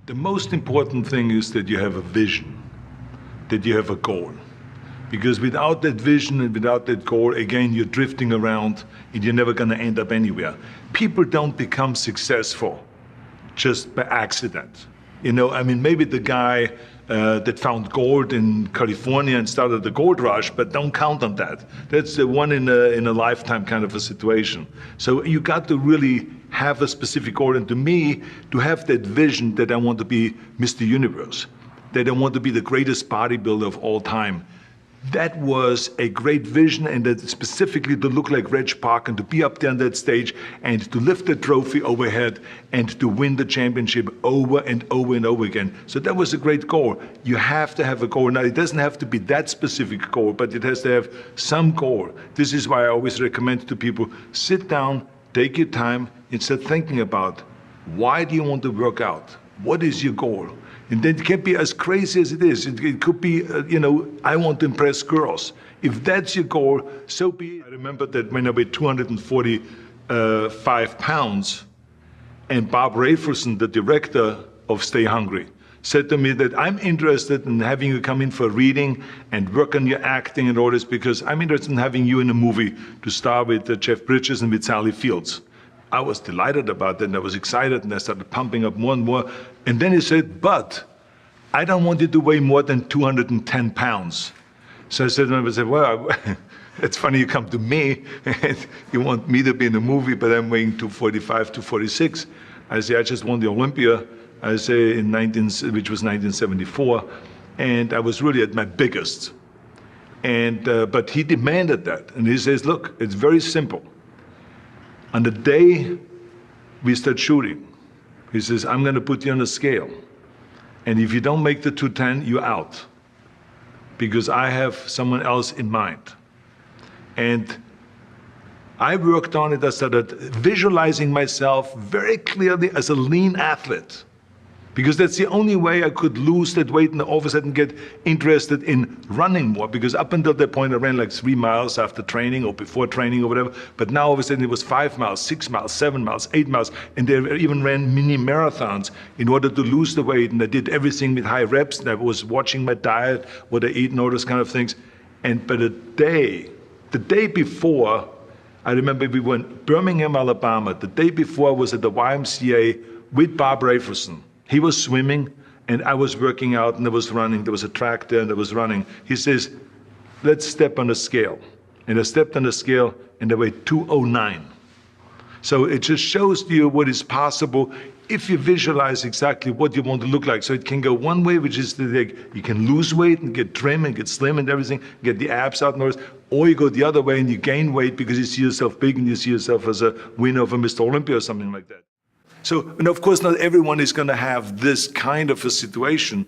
The most important thing is that you have a vision, that you have a goal. Because without that vision and without that goal, again, you're drifting around and you're never going to end up anywhere. People don't become successful just by accident. You know, I mean, maybe the guy that found gold in California and started the gold rush, but don't count on that. That's the one in a lifetime kind of a situation. So you got to really have a specific goal. And to me, to have that vision that I want to be Mr. Universe, that I want to be the greatest bodybuilder of all time, that was a great vision, and that specifically to look like Reg Park and to be up there on that stage and to lift the trophy overhead and to win the championship over and over and over again. So that was a great goal. You have to have a goal. Now, it doesn't have to be that specific goal, but it has to have some goal. This is why I always recommend to people, sit down, take your time, and start thinking about, why do you want to work out? What is your goal? And then it can be as crazy as it is. It could be, I want to impress girls. If that's your goal, so be it. I remember that when I weighed 245 pounds, and Bob Rafelson, the director of Stay Hungry, said to me that I'm interested in having you come in for a reading and work on your acting and all this, because I'm interested in having you in a movie to star with Jeff Bridges and with Sally Fields. I was delighted about that, and I was excited, and I started pumping up more and more. And then he said, but I don't want you to weigh more than 210 pounds. So I said to him, well, it's funny you come to me, and you want me to be in a movie, but I'm weighing 245, 246. I say, I just won the Olympia, I say, which was 1974, and I was really at my biggest. And but he demanded that, and he says, look, it's very simple. On the day we start shooting, he says, I'm going to put you on a scale. And if you don't make the 210, you're out. Because I have someone else in mind. And I worked on it. I started visualizing myself very clearly as a lean athlete. Because that's the only way I could lose that weight and all of a sudden get interested in running more. Because up until that point, I ran like 3 miles after training or before training or whatever. But now all of a sudden it was 5 miles, 6 miles, 7 miles, 8 miles. And they even ran mini marathons in order to lose the weight. And I did everything with high reps. And I was watching my diet, what I eat and all those kind of things. But the day before, I remember we went to Birmingham, Alabama. The day before I was at the YMCA with Bob Rafelson. He was swimming, and I was working out, and I was running. There was a track there, and I was running. He says, let's step on the scale. And I stepped on the scale, and I weighed 209. So it just shows you what is possible if you visualize exactly what you want to look like. So it can go one way, which is that you can lose weight and get trim and get slim and everything, get the abs out and all this. Or you go the other way and you gain weight because you see yourself big and you see yourself as a winner of a Mr. Olympia or something like that. So, and of course, not everyone is going to have this kind of a situation,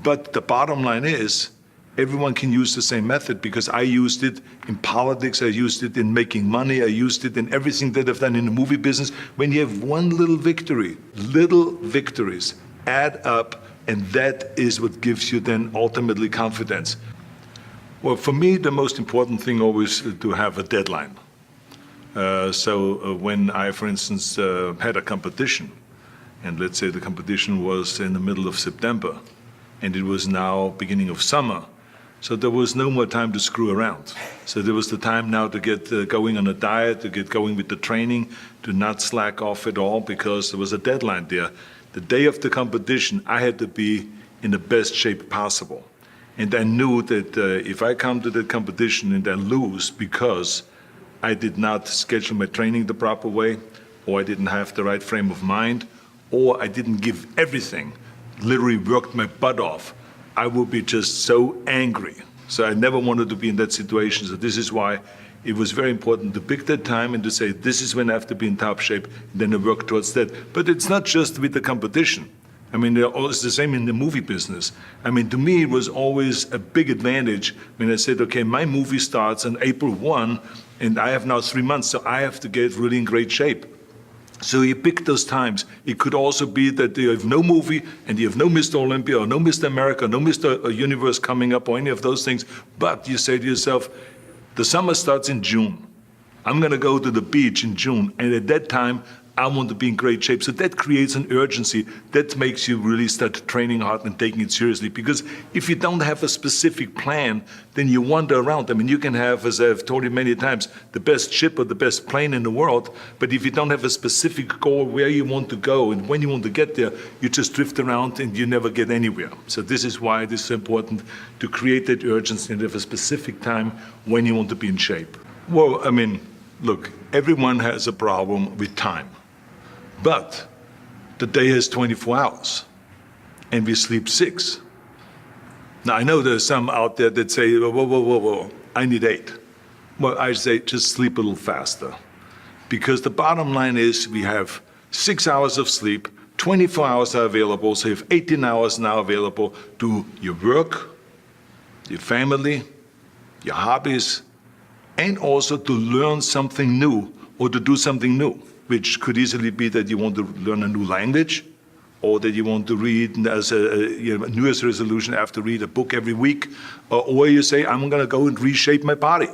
but the bottom line is everyone can use the same method, because I used it in politics, I used it in making money, I used it in everything that I've done in the movie business. When you have one little victory, little victories add up, and that is what gives you then ultimately confidence. Well, for me, the most important thing always is to have a deadline. When I, for instance, had a competition, and let's say the competition was in the middle of September, and it was now beginning of summer, so there was no more time to screw around. So there was the time now to get going on a diet, to get going with the training, to not slack off at all, because there was a deadline there. The day of the competition, I had to be in the best shape possible. And I knew that if I come to that competition and I lose because I did not schedule my training the proper way, or I didn't have the right frame of mind, or I didn't give everything, literally worked my butt off, I would be just so angry. So I never wanted to be in that situation. So this is why it was very important to pick that time and to say, this is when I have to be in top shape, and then I work towards that. But it's not just with the competition. I mean, it's the same in the movie business. I mean, to me, it was always a big advantage when I said, okay, my movie starts on April 1, and I have now 3 months, so I have to get really in great shape. So you pick those times. It could also be that you have no movie, and you have no Mr. Olympia, or no Mr. America, no Mr. Universe coming up, or any of those things. But you say to yourself, the summer starts in June. I'm going to go to the beach in June, and at that time, I want to be in great shape. So that creates an urgency that makes you really start training hard and taking it seriously. Because if you don't have a specific plan, then you wander around. I mean, you can have, as I've told you many times, the best ship or the best plane in the world, but if you don't have a specific goal where you want to go and when you want to get there, you just drift around and you never get anywhere. So this is why it is so important to create that urgency and have a specific time when you want to be in shape. Well, I mean, look, everyone has a problem with time. But the day has 24 hours, and we sleep 6. Now, I know there's some out there that say, whoa, I need 8. Well, I say just sleep a little faster. Because the bottom line is we have 6 hours of sleep, 24 hours are available, so you have 18 hours now available to your work, your family, your hobbies, and also to learn something new or to do something new, which could easily be that you want to learn a new language, or that you want to read as a New Year's resolution, I have to read a book every week, or you say, I'm going to go and reshape my body.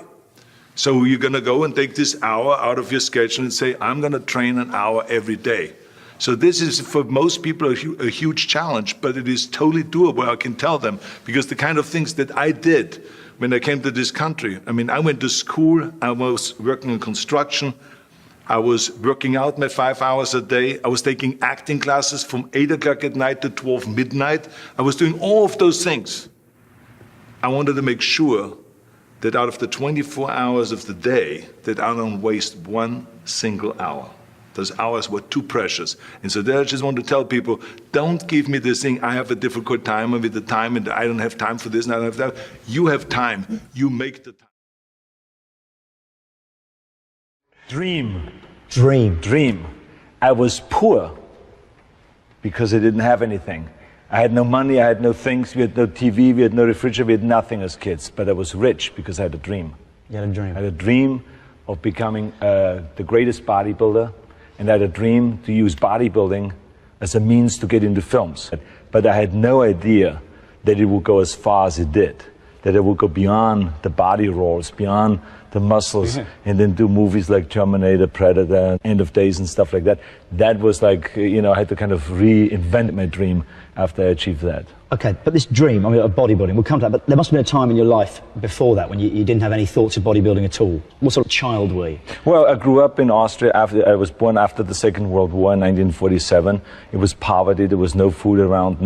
So you're going to go and take this hour out of your schedule and say, I'm going to train an hour every day. So this is, for most people, a huge challenge, but it is totally doable, I can tell them, because the kind of things that I did when I came to this country, I mean, I went to school, I was working in construction, I was working out my 5 hours a day. I was taking acting classes from 8 o'clock at night to 12 midnight. I was doing all of those things. I wanted to make sure that out of the 24 hours of the day, that I don't waste one single hour. Those hours were too precious. And so there I just want to tell people, don't give me this thing, I have a difficult time with the time and I don't have time for this and I don't have that. You have time. You make the time. Dream. I was poor because I didn't have anything. I had no money, I had no things, we had no TV, we had no refrigerator, we had nothing as kids. But I was rich because I had a dream. You had a dream? I had a dream of becoming the greatest bodybuilder, and I had a dream to use bodybuilding as a means to get into films. But I had no idea that it would go as far as it did, that it would go beyond the body rolls, beyond the muscles, and then do movies like Terminator, Predator, End of Days and stuff like that. That was like, I had to kind of reinvent my dream after I achieved that. Okay, but this dream, of bodybuilding, we'll come to that, but there must have been a time in your life before that when you didn't have any thoughts of bodybuilding at all. What sort of child were you? Well, I grew up in Austria. I was born after the Second World War in 1947. It was poverty, there was no food around,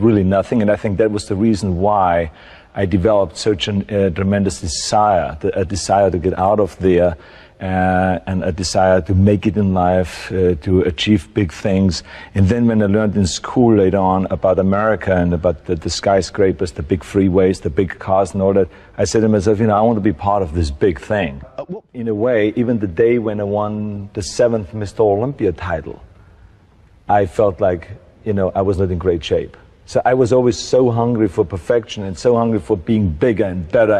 really nothing, and I think that was the reason why I developed such a tremendous desire, a desire to get out of there, and a desire to make it in life, to achieve big things. And then when I learned in school later on about America and about the skyscrapers, the big freeways, the big cars and all that, I said to myself, I want to be part of this big thing. In a way, even the day when I won the 7th Mr. Olympia title, I felt like, I was not in great shape. So I was always so hungry for perfection and so hungry for being bigger and better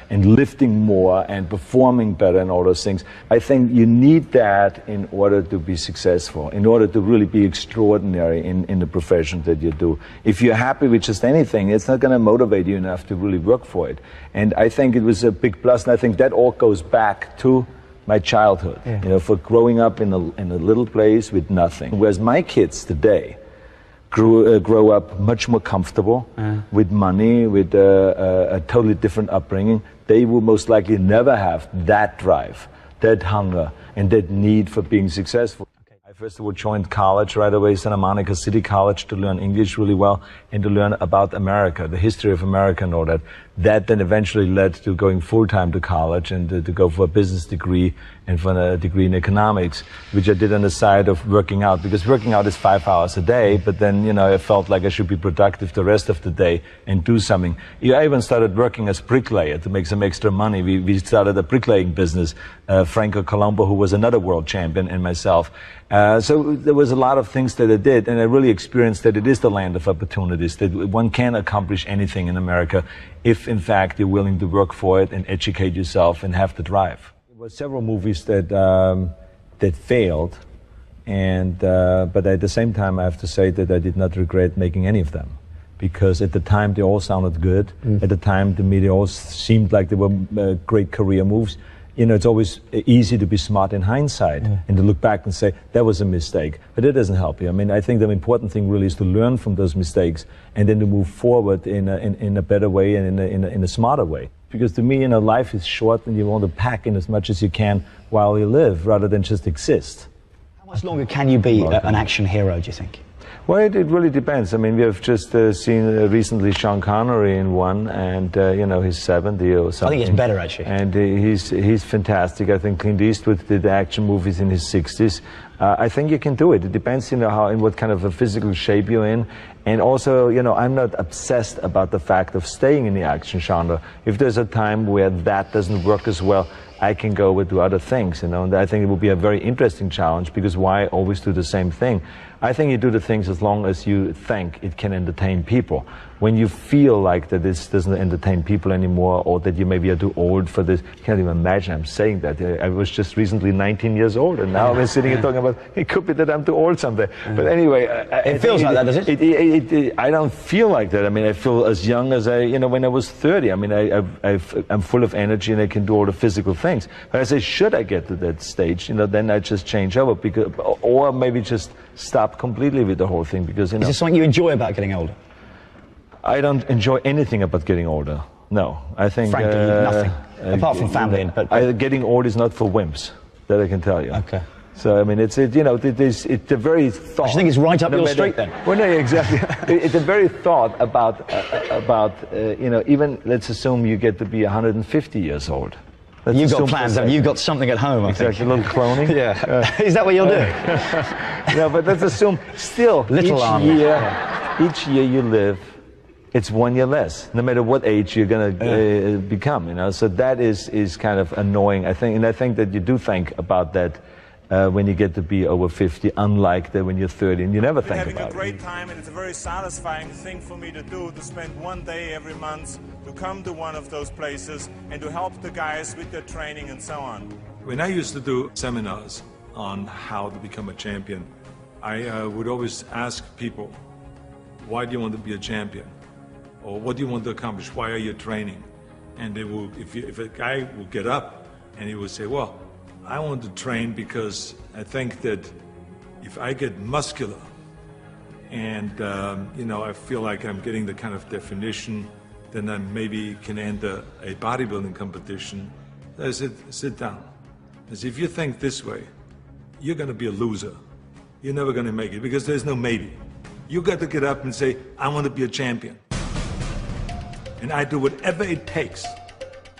and lifting more and performing better and all those things. I think you need that in order to be successful, in order to really be extraordinary in the profession that you do. If you're happy with just anything, it's not going to motivate you enough to really work for it. And I think it was a big plus, and I think that all goes back to my childhood, for growing up in a little place with nothing. Whereas my kids today grow up much more comfortable with money, with a totally different upbringing. They will most likely never have that drive, that hunger, and that need for being successful. I first of all joined college right away, Santa Monica City College, to learn English really well and to learn about America, the history of America and all that. That then eventually led to going full-time to college and to go for a business degree and for a degree in economics, which I did on the side of working out, because working out is 5 hours a day, but then, I felt like I should be productive the rest of the day and do something. I even started working as bricklayer to make some extra money. We started a bricklaying business, Franco Colombo, who was another world champion, and myself. So there was a lot of things that I did, and I really experienced that it is the land of opportunities, that one can accomplish anything in America if, in fact, you're willing to work for it and educate yourself and have the drive. There were several movies that failed, but at the same time, I have to say that I did not regret making any of them, because at the time they all sounded good. At the time, to me, they all seemed like they were great career moves. you know, it's always easy to be smart in hindsight and to look back and say, that was a mistake. But it doesn't help you. I mean, I think the important thing really is to learn from those mistakes and then to move forward in a better way and in a smarter way. Because to me, you know, life is short and you want to pack in as much as you can while you live rather than just exist. How much longer can you be an action hero, do you think? Well, it really depends. I mean, we have just seen recently Sean Connery in one, and you know, he's 70 or something. I think it's better, actually. And he's fantastic. I think Clint Eastwood did action movies in his 60s. I think you can do it. It depends, you know, how in what kind of a physical shape you're in. And also, you know, I'm not obsessed about the fact of staying in the action genre. If there's a time where that doesn't work as well, I can go with other things, you know. And I think it will be a very interesting challenge, because why always do the same thing? I think you do the things as long as you think it can entertain people. When you feel like that this doesn't entertain people anymore, or that you maybe are too old for this, you can't even imagine I'm saying that. I was just recently 19 years old, and now we're sitting here talking about, it could be that I'm too old someday. But anyway, it feels like that, does it? I don't feel like that. I mean, I feel as young as when I was 30. I mean, I'm full of energy and I can do all the physical things. But I say, should I get to that stage, you know, then I just change over, because, or maybe just stop completely with the whole thing, because, you know. Is there something you enjoy about getting older? I don't enjoy anything about getting older. No, I think frankly, nothing apart from family. But getting old is not for wimps. That I can tell you. Okay. So I mean, it's the very thought. I think it's right up your street then. Well, no, exactly. It's the very thought about you know, even let's assume you get to be 150 years old. You've got plans, haven't you? You've got something at home, I think. Exactly, a little cloning. Yeah. Is that what you're doing? No, but let's assume still each year you live, it's 1 year less, no matter what age you're going to become, you know. So that is kind of annoying, I think. And I think that you do think about that when you get to be over 50, unlike that when you're 30, and you never think about it. Having a great time, and it's a very satisfying thing for me to do, to spend one day every month to come to one of those places and to help the guys with their training and so on. When I used to do seminars on how to become a champion, I would always ask people, why do you want to be a champion? Or what do you want to accomplish? Why are you training? And they will, if a guy will get up and he will say, well, I want to train because I think that if I get muscular and you know, I feel like I'm getting the kind of definition, then I maybe can enter a bodybuilding competition. I said, sit down. I said, if you think this way, you're going to be a loser. You're never going to make it, because there's no maybe. You got to get up and say, I want to be a champion. And I do whatever it takes.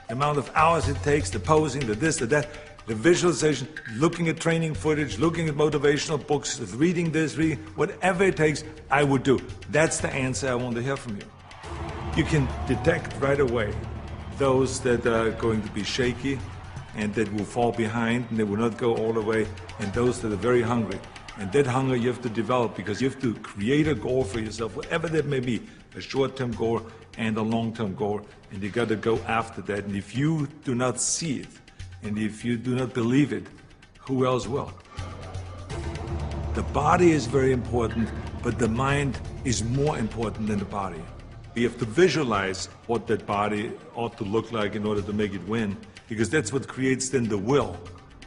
The amount of hours it takes, the posing, the this, the that, the visualization, looking at training footage, looking at motivational books, reading this, reading, whatever it takes, I would do. That's the answer I want to hear from you. You can detect right away those that are going to be shaky and that will fall behind and they will not go all the way, and those that are very hungry. And that hunger you have to develop, because you have to create a goal for yourself, whatever that may be, a short-term goal and a long-term goal, and you got to go after that. And if you do not see it, and if you do not believe it, who else will? The body is very important, but the mind is more important than the body. We have to visualize what that body ought to look like in order to make it win, because that's what creates then the will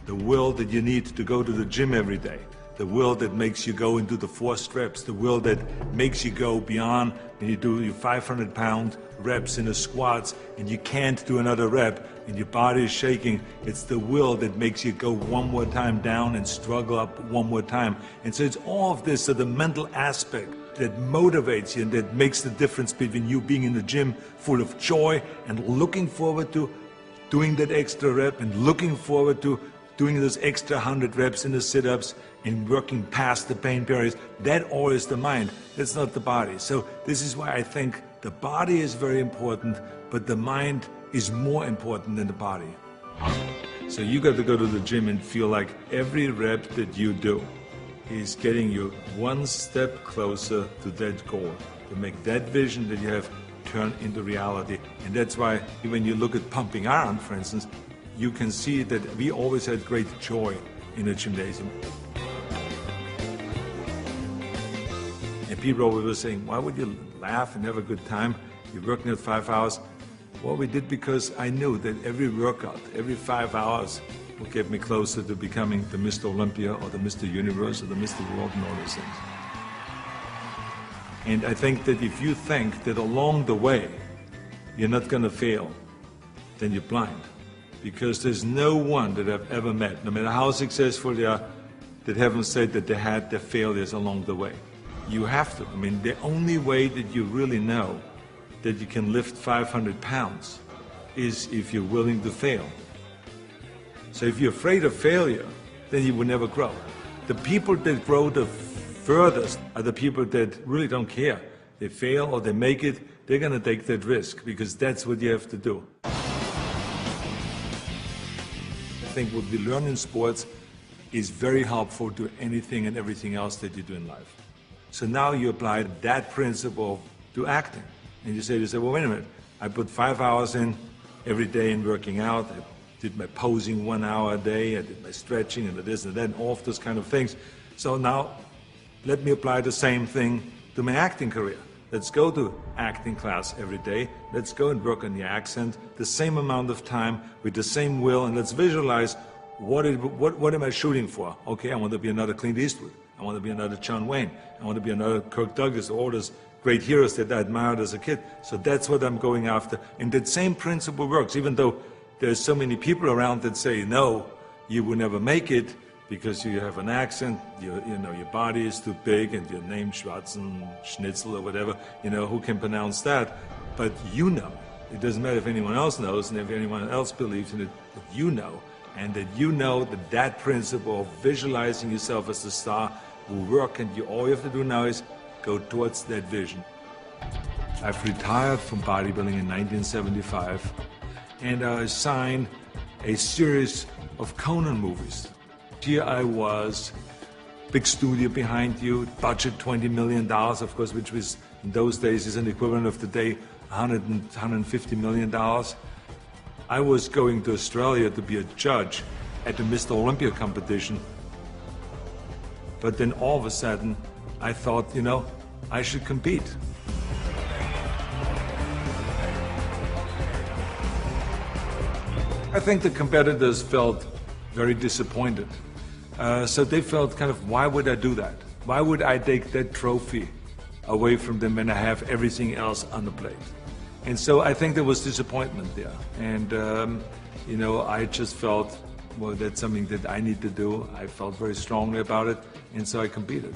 that you need to go to the gym every day. The will that makes you go into the 4 reps, the will that makes you go beyond and you do your 500-pound reps in the squats and you can't do another rep and your body is shaking. It's the will that makes you go one more time down and struggle up one more time. And so it's all of this, so the mental aspect that motivates you and that makes the difference between you being in the gym full of joy and looking forward to doing that extra rep and looking forward to doing those extra 100 reps in the sit-ups and working past the pain barriers. That all is the mind. That's not the body. So this is why I think the body is very important, but the mind is more important than the body. So you got to go to the gym and feel like every rep that you do is getting you one step closer to that goal, to make that vision that you have turn into reality. And that's why when you look at pumping iron, for instance, you can see that we always had great joy in the gymnasium. And people always were saying, why would you laugh and have a good time? You're working at 5 hours. Well, we did because I knew that every workout, every 5 hours, will get me closer to becoming the Mr. Olympia or the Mr. Universe or the Mr. World and all those things. And I think that if you think that along the way you're not going to fail, then you're blind. Because there's no one that I've ever met, no matter how successful they are, that haven't said that they had their failures along the way. You have to. I mean, the only way that you really know that you can lift 500 pounds is if you're willing to fail. So if you're afraid of failure, then you will never grow. The people that grow the furthest are the people that really don't care. They fail or they make it, they're going to take that risk because that's what you have to do. I think what we learn in sports is very helpful to anything and everything else that you do in life. So now you apply that principle to acting. And you say, well, wait a minute, I put 5 hours in every day in working out. I did my posing 1 hour a day. I did my stretching and this and that, and all of those kind of things. So now let me apply the same thing to my acting career. Let's go to acting class every day. Let's go and work on the accent the same amount of time with the same will, and let's visualize what am I shooting for? Okay, I want to be another Clint Eastwood. I want to be another John Wayne. I want to be another Kirk Douglas, all those great heroes that I admired as a kid. So that's what I'm going after. And that same principle works, even though there's so many people around that say, no, you will never make it because you have an accent, your body is too big, and your name Schwarzenegger or whatever, who can pronounce that? But you know. It doesn't matter if anyone else knows and if anyone else believes in it, but you know. And that you know that principle of visualizing yourself as a star will work, and all you have to do now is go towards that vision. I've retired from bodybuilding in 1975, and I signed a series of Conan movies. Here I was, big studio behind you, budget $20 million, of course, which was in those days is an equivalent of today, $150 million. I was going to Australia to be a judge at the Mr. Olympia competition. But then all of a sudden, I thought, I should compete. I think the competitors felt very disappointed. So they felt kind of, why would I do that? Why would I take that trophy away from them when I have everything else on the plate? And so I think there was disappointment there. And, I just felt, well, that's something that I need to do. I felt very strongly about it, and so I competed.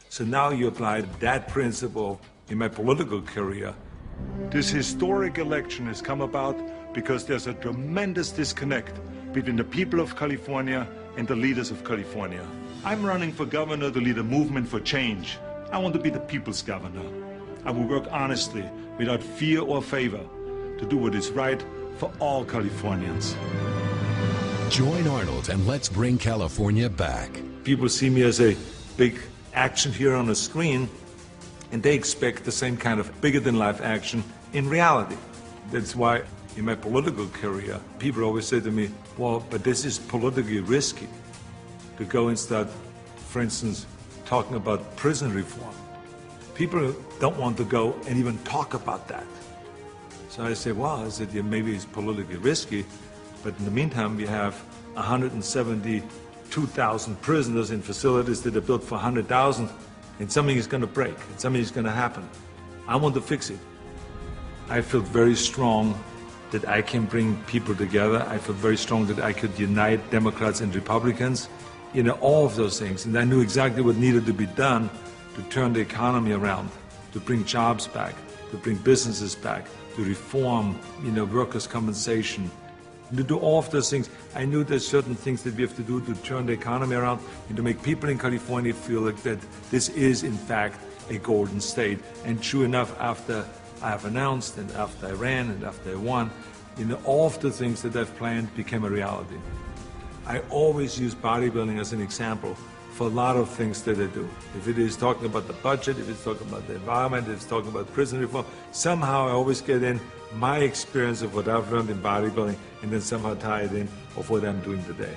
So now you apply that principle in my political career. This historic election has come about because there's a tremendous disconnect between the people of California and the leaders of California. I'm running for governor to lead a movement for change. I want to be the people's governor. I will work honestly, without fear or favor, to do what is right for all Californians. Join Arnold and let's bring California back. People see me as a big action hero on the screen, and they expect the same kind of bigger-than-life action in reality. That's why in my political career, people always say to me, well, but this is politically risky to go and start, for instance, talking about prison reform. People don't want to go and even talk about that. So I say, well, yeah, maybe it's politically risky, but in the meantime, we have 172,000 prisoners in facilities that are built for 100,000, and something is going to break, and something is going to happen. I want to fix it. I feel very strong that I can bring people together. I feel very strong that I could unite Democrats and Republicans, all of those things. And I knew exactly what needed to be done to turn the economy around, to bring jobs back, to bring businesses back, to reform, workers' compensation, and to do all of those things. I knew there's certain things that we have to do to turn the economy around and to make people in California feel like that this is, in fact, a golden state. And true enough, after I have announced, and after I ran, and after I won, all of the things that I've planned became a reality. I always use bodybuilding as an example for a lot of things that I do. If it is talking about the budget, if it's talking about the environment, if it's talking about prison reform, somehow I always get in my experience of what I've learned in bodybuilding and then somehow tie it in of what I'm doing today.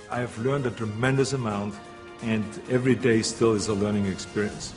I have learned a tremendous amount, and every day still is a learning experience.